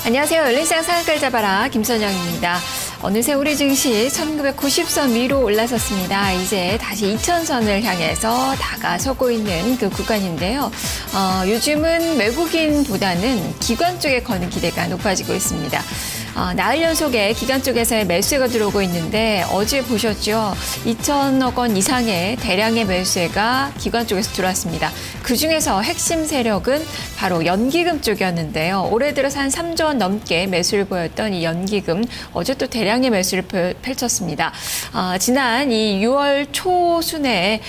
안녕하세요. 열린시장 상한가를 잡아라 김선영입니다. 어느새 우리 증시 1990선 위로 올라섰습니다. 이제 다시 2000선을 향해서 다가서고 있는 그 구간인데요. 요즘은 외국인보다는 기관 쪽에 거는 기대가 높아지고 있습니다. 나흘 연속에 기관 쪽에서의 매수세가 들어오고 있는데 어제 보셨죠? 2천억 원 이상의 대량의 매수세가 기관 쪽에서 들어왔습니다. 그중에서 핵심 세력은 바로 연기금 쪽이었는데요. 올해 들어서 한 3조 원 넘게 매수를 보였던 이 연기금 어제 또 대량의 매수를 펼쳤습니다. 지난 이 6월 초순에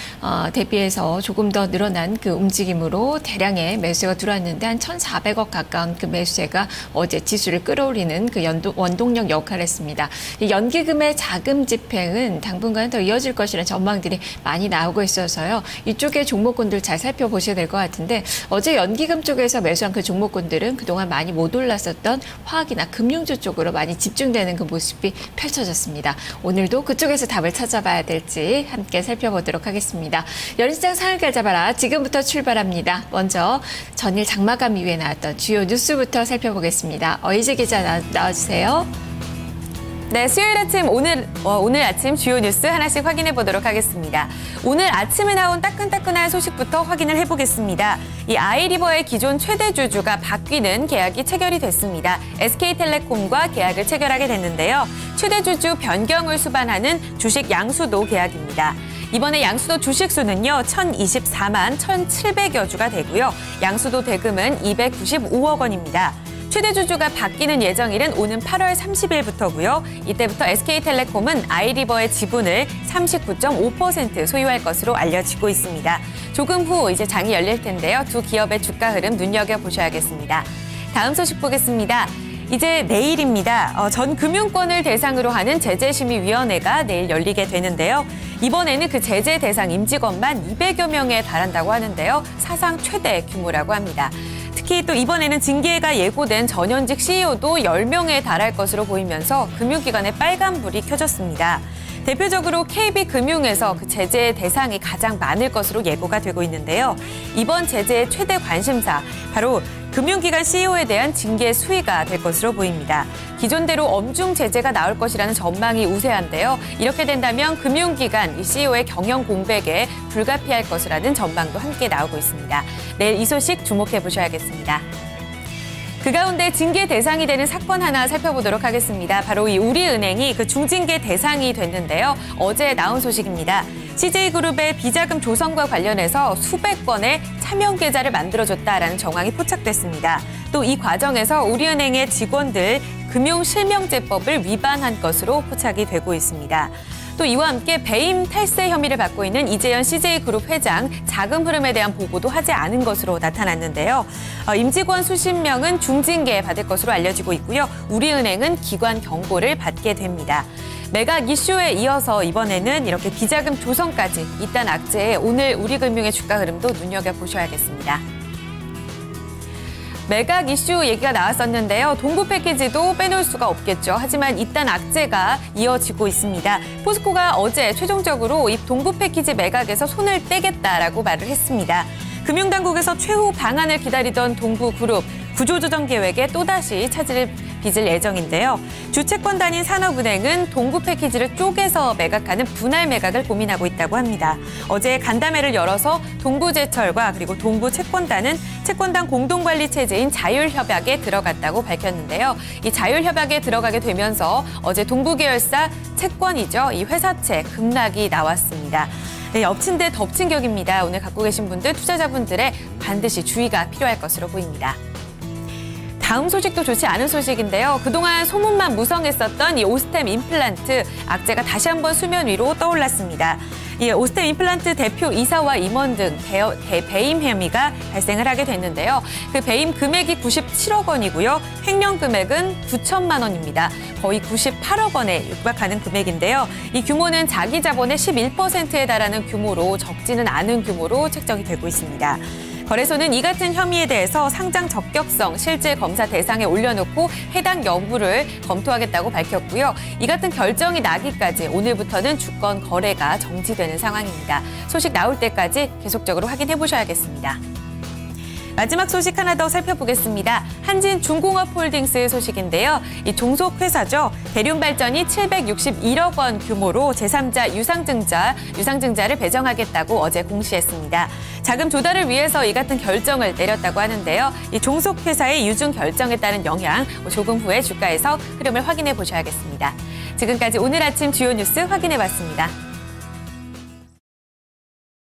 대비해서 조금 더 늘어난 그 움직임으로 대량의 매수세가 들어왔는데 한 1,400억 가까운 그 매수세가 어제 지수를 끌어올리는 그 원동력 역할을 했습니다. 이 연기금의 자금 집행은 당분간 더 이어질 것이라는 전망들이 많이 나오고 있어서요. 이쪽의 종목군들 잘 살펴보셔야 될 것 같은데 어제 연기금 쪽에서 매수한 그 종목군들은 그동안 많이 못 올랐었던 화학이나 금융주 쪽으로 많이 집중되는 그 모습이 펼쳐졌습니다. 오늘도 그쪽에서 답을 찾아봐야 될지 함께 살펴보도록 하겠습니다. 열린시장 상한가를 잡아라. 지금부터 출발합니다. 먼저 전일 장마감 이후에 나왔던 주요 뉴스부터 살펴보겠습니다. 어이재 기자 나와주세요. 네, 수요일 아침 오늘 아침 주요 뉴스 하나씩 확인해 보도록 하겠습니다. 오늘 아침에 나온 따끈따끈한 소식부터 확인을 해보겠습니다. 이 아이리버의 기존 최대 주주가 바뀌는 계약이 체결이 됐습니다. SK텔레콤과 계약을 체결하게 됐는데요. 최대 주주 변경을 수반하는 주식 양수도 계약입니다. 이번에 양수도 주식 수는요, 1,024만 1,700여 주가 되고요. 양수도 대금은 295억 원입니다. 최대 주주가 바뀌는 예정일은 오는 8월 30일부터고요. 이때부터 SK텔레콤은 아이리버의 지분을 39.5% 소유할 것으로 알려지고 있습니다. 조금 후 이제 장이 열릴 텐데요. 두 기업의 주가 흐름 눈여겨보셔야겠습니다. 다음 소식 보겠습니다. 이제 내일입니다. 전 금융권을 대상으로 하는 제재심의위원회가 내일 열리게 되는데요. 이번에는 그 제재 대상 임직원만 200여 명에 달한다고 하는데요. 사상 최대 규모라고 합니다. 특히 또 이번에는 징계가 예고된 전현직 CEO도 10명에 달할 것으로 보이면서 금융기관에 빨간불이 켜졌습니다. 대표적으로 KB금융에서 그 제재 대상이 가장 많을 것으로 예고가 되고 있는데요. 이번 제재의 최대 관심사, 바로 금융기관 CEO에 대한 징계 수위가 될 것으로 보입니다. 기존대로 엄중 제재가 나올 것이라는 전망이 우세한데요. 이렇게 된다면 금융기관 CEO의 경영 공백에 불가피할 것이라는 전망도 함께 나오고 있습니다. 내일 이 소식 주목해 보셔야겠습니다. 그 가운데 징계 대상이 되는 사건 하나 살펴보도록 하겠습니다. 바로 이 우리은행이 그 중징계 대상이 됐는데요. 어제 나온 소식입니다. CJ그룹의 비자금 조성과 관련해서 수백 건의 차명 계좌를 만들어줬다라는 정황이 포착됐습니다. 또 이 과정에서 우리은행의 직원들 금융실명제법을 위반한 것으로 포착이 되고 있습니다. 또 이와 함께 배임 탈세 혐의를 받고 있는 이재현 CJ그룹 회장 자금 흐름에 대한 보고도 하지 않은 것으로 나타났는데요. 임직원 수십 명은 중징계 받을 것으로 알려지고 있고요. 우리은행은 기관 경고를 받게 됩니다. 매각 이슈에 이어서 이번에는 이렇게 비자금 조성까지 잇따른 악재에 오늘 우리금융의 주가 흐름도 눈여겨보셔야겠습니다. 매각 이슈 얘기가 나왔었는데요. 동부 패키지도 빼놓을 수가 없겠죠. 하지만 잇따른 악재가 이어지고 있습니다. 포스코가 어제 최종적으로 이 동부 패키지 매각에서 손을 떼겠다라고 말을 했습니다. 금융당국에서 최후 방안을 기다리던 동부그룹 구조조정 계획에 또다시 차질을 빚을 예정인데요. 주채권단인 산업은행은 동부 패키지를 쪼개서 매각하는 분할 매각을 고민하고 있다고 합니다. 어제 간담회를 열어서 동부제철과 그리고 동부채권단은 채권단 공동관리 체제인 자율협약에 들어갔다고 밝혔는데요. 이 자율협약에 들어가게 되면서 어제 동부계열사 채권이죠. 이 회사채 급락이 나왔습니다. 네, 엎친 데 덮친 격입니다. 오늘 갖고 계신 분들, 투자자분들의 반드시 주의가 필요할 것으로 보입니다. 다음 소식도 좋지 않은 소식인데요. 그동안 소문만 무성했었던 이 오스템 임플란트 악재가 다시 한번 수면 위로 떠올랐습니다. 이 오스템 임플란트 대표 이사와 임원 등 대배임 혐의가 발생을 하게 됐는데요. 그 배임 금액이 97억 원이고요. 횡령 금액은 9천만 원입니다. 거의 98억 원에 육박하는 금액인데요. 이 규모는 자기 자본의 11%에 달하는 규모로 적지는 않은 규모로 책정이 되고 있습니다. 거래소는 이 같은 혐의에 대해서 상장 적격성 실질 검사 대상에 올려놓고 해당 여부를 검토하겠다고 밝혔고요. 이 같은 결정이 나기까지 오늘부터는 주권 거래가 정지되는 상황입니다. 소식 나올 때까지 계속적으로 확인해 보셔야겠습니다. 마지막 소식 하나 더 살펴보겠습니다. 한진중공업홀딩스의 소식인데요. 이 종속회사죠. 대륜발전이 761억 원 규모로 제3자 유상증자를 배정하겠다고 어제 공시했습니다. 자금 조달을 위해서 이 같은 결정을 내렸다고 하는데요. 이 종속회사의 유증 결정에 따른 영향 조금 후에 주가에서 흐름을 확인해 보셔야겠습니다. 지금까지 오늘 아침 주요 뉴스 확인해 봤습니다.